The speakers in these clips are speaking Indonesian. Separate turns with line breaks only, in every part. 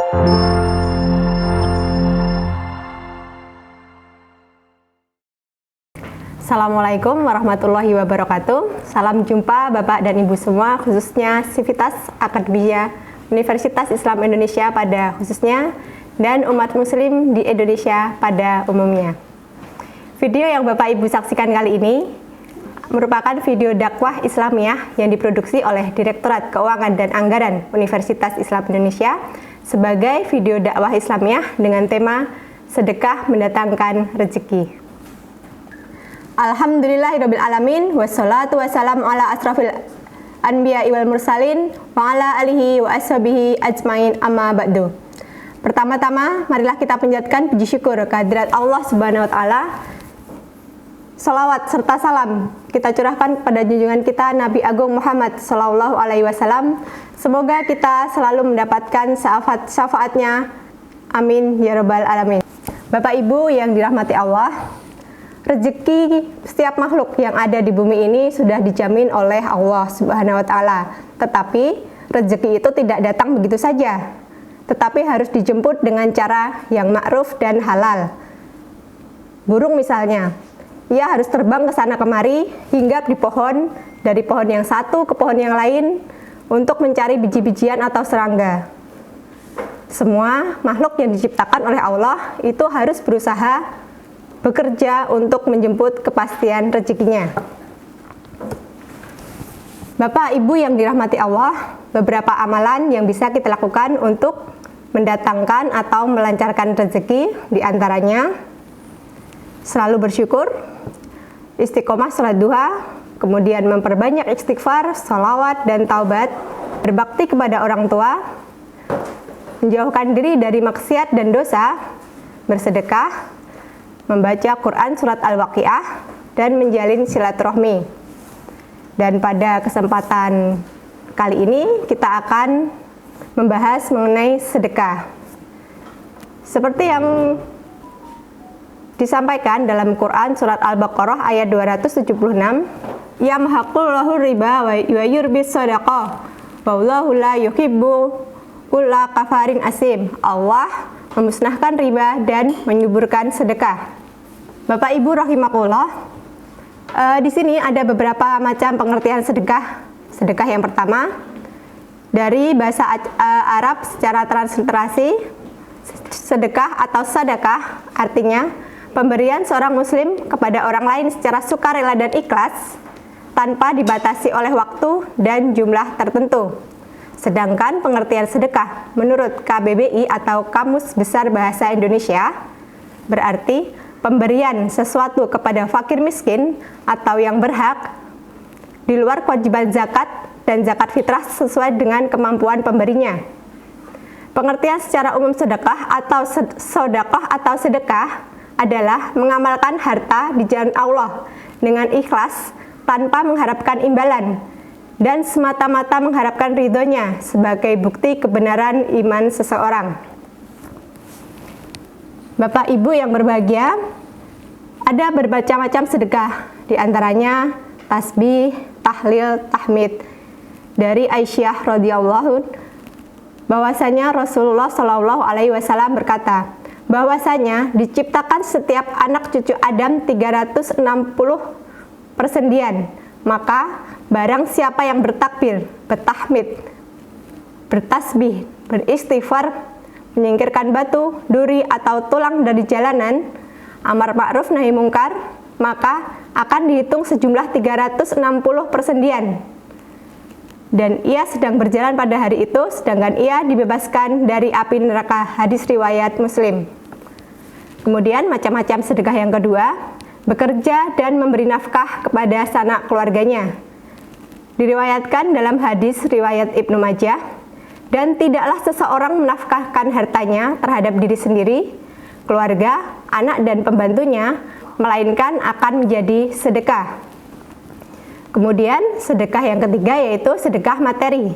Assalamualaikum warahmatullahi wabarakatuh. Salam jumpa Bapak dan Ibu semua, khususnya Sivitas Akademia Universitas Islam Indonesia pada khususnya, dan umat muslim di Indonesia pada umumnya. Video yang Bapak Ibu saksikan kali ini merupakan video dakwah Islamiyah yang diproduksi oleh Direktorat Keuangan dan Anggaran Universitas Islam Indonesia sebagai video dakwah Islamiyah dengan tema Sedekah Mendatangkan Rezeki. Alhamdulillahirabbil alamin, wassalatu wassalamu ala asrafil anbiya'i wal mursalin wa ala alihi wa ashabihi ajmain, amma ba'du. Pertama-tama marilah kita panjatkan puji syukur kehadirat Allah Subhanahu wa taala. Salawat serta salam kita curahkan kepada junjungan kita Nabi Agung Muhammad sallallahu alaihi wasallam. Semoga kita selalu mendapatkan syafaatnya. Amin ya rabbal alamin. Bapak Ibu yang dirahmati Allah, rezeki setiap makhluk yang ada di bumi ini sudah dijamin oleh Allah Subhanahu wa taala. Tetapi rezeki itu tidak datang begitu saja, tetapi harus dijemput dengan cara yang ma'ruf dan halal. Burung misalnya, ia harus terbang ke sana kemari, hinggap di pohon, dari pohon yang satu ke pohon yang lain untuk mencari biji-bijian atau serangga. Semua makhluk yang diciptakan oleh Allah itu harus berusaha bekerja untuk menjemput kepastian rezekinya. Bapak Ibu yang dirahmati Allah, beberapa amalan yang bisa kita lakukan untuk mendatangkan atau melancarkan rezeki, diantaranya selalu bersyukur, istiqomah salat duha, kemudian memperbanyak istighfar, sholawat, dan taubat, berbakti kepada orang tua, menjauhkan diri dari maksiat dan dosa, bersedekah, membaca Quran surat Al-Waqiah, dan menjalin silaturahmi. Dan pada kesempatan kali ini kita akan membahas mengenai sedekah. Seperti yang disampaikan dalam Quran surat Al-Baqarah ayat 276, yamhaqullahu riba wa yurbis shadaqah wallahu la yuhibbu kulla kafarin asim. Allah memusnahkan riba dan menyuburkan sedekah. Bapak Ibu rahimakumullah, di sini ada beberapa macam pengertian sedekah. Sedekah yang pertama dari bahasa Arab secara transliterasi, sedekah atau sadakah artinya pemberian seorang muslim kepada orang lain secara sukarela dan ikhlas tanpa dibatasi oleh waktu dan jumlah tertentu. Sedangkan pengertian sedekah menurut KBBI atau Kamus Besar Bahasa Indonesia berarti pemberian sesuatu kepada fakir miskin atau yang berhak di luar kewajiban zakat dan zakat fitrah sesuai dengan kemampuan pemberinya. Pengertian secara umum sedekah atau sedekah atau sedekah adalah mengamalkan harta di jalan Allah dengan ikhlas tanpa mengharapkan imbalan dan semata-mata mengharapkan ridhonya sebagai bukti kebenaran iman seseorang. Bapak Ibu yang berbahagia, ada berbagai macam sedekah, diantaranya tasbih, tahlil, tahmid. Dari Aisyah radhiyallahu bahwasanya Rasulullah Shallallahu alaihi wasallam berkata, bahwasanya diciptakan setiap anak cucu Adam 360 persendian, maka barang siapa yang bertakbir, bertahmid, bertasbih, beristighfar, menyingkirkan batu, duri atau tulang dari jalanan, amar ma'ruf nahi mungkar, maka akan dihitung sejumlah 360 persendian. Dan ia sedang berjalan pada hari itu, sedangkan ia dibebaskan dari api neraka. Hadis riwayat Muslim. Kemudian macam-macam sedekah yang kedua, bekerja dan memberi nafkah kepada sanak keluarganya. Diriwayatkan dalam hadis riwayat Ibnu Majah, dan tidaklah seseorang menafkahkan hartanya terhadap diri sendiri, keluarga, anak dan pembantunya, melainkan akan menjadi sedekah. Kemudian sedekah yang ketiga yaitu sedekah materi.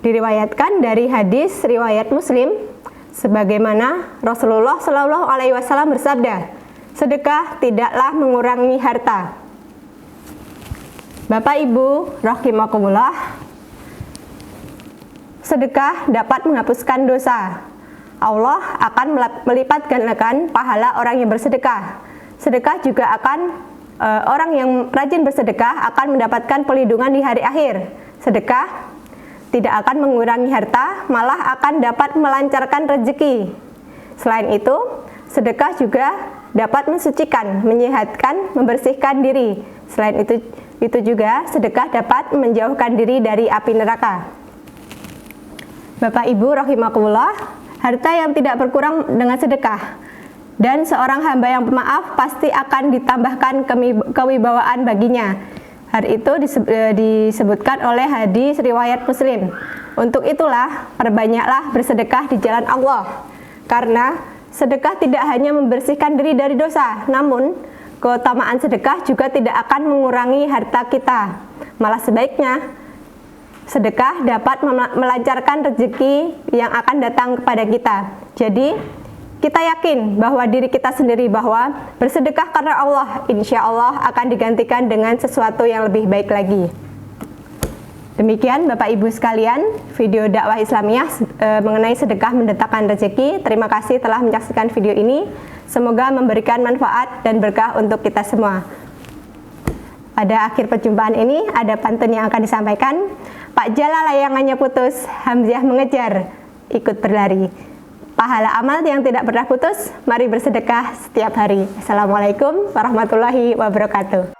Diriwayatkan dari hadis riwayat Muslim, sebagaimana Rasulullah Shallallahu alaihi wasallam bersabda, sedekah tidaklah mengurangi harta. Bapak Ibu rahimakumullah, Sedekah dapat menghapuskan dosa. Allah akan melipat gandakan pahala orang yang bersedekah. Sedekah juga orang yang rajin bersedekah akan mendapatkan perlindungan di hari akhir. Sedekah tidak akan mengurangi harta, malah akan dapat melancarkan rezeki. Selain itu, sedekah juga dapat mensucikan, menyehatkan, membersihkan diri. Selain itu juga sedekah dapat menjauhkan diri dari api neraka. Bapak Ibu rahimakumullah, harta yang tidak berkurang dengan sedekah. Dan seorang hamba yang pemaaf pasti akan ditambahkan kewibawaan baginya. Hal itu disebutkan oleh hadis riwayat Muslim. Untuk itulah perbanyaklah bersedekah di jalan Allah. Karena sedekah tidak hanya membersihkan diri dari dosa, namun keutamaan sedekah juga tidak akan mengurangi harta kita. Malah sebaiknya, sedekah dapat melancarkan rezeki yang akan datang kepada kita. Jadi, kita yakin bahwa diri kita sendiri bahwa bersedekah karena Allah, insya Allah akan digantikan dengan sesuatu yang lebih baik lagi. Demikian Bapak Ibu sekalian, video dakwah Islamiyah mengenai sedekah mendatangkan rezeki. Terima kasih telah menyaksikan video ini. Semoga memberikan manfaat dan berkah untuk kita semua. Pada akhir perjumpaan ini ada pantun yang akan disampaikan. Pak Jala layangannya putus, Hamzah mengejar, ikut berlari. Pahala amal yang tidak pernah putus, mari bersedekah setiap hari. Assalamualaikum warahmatullahi wabarakatuh.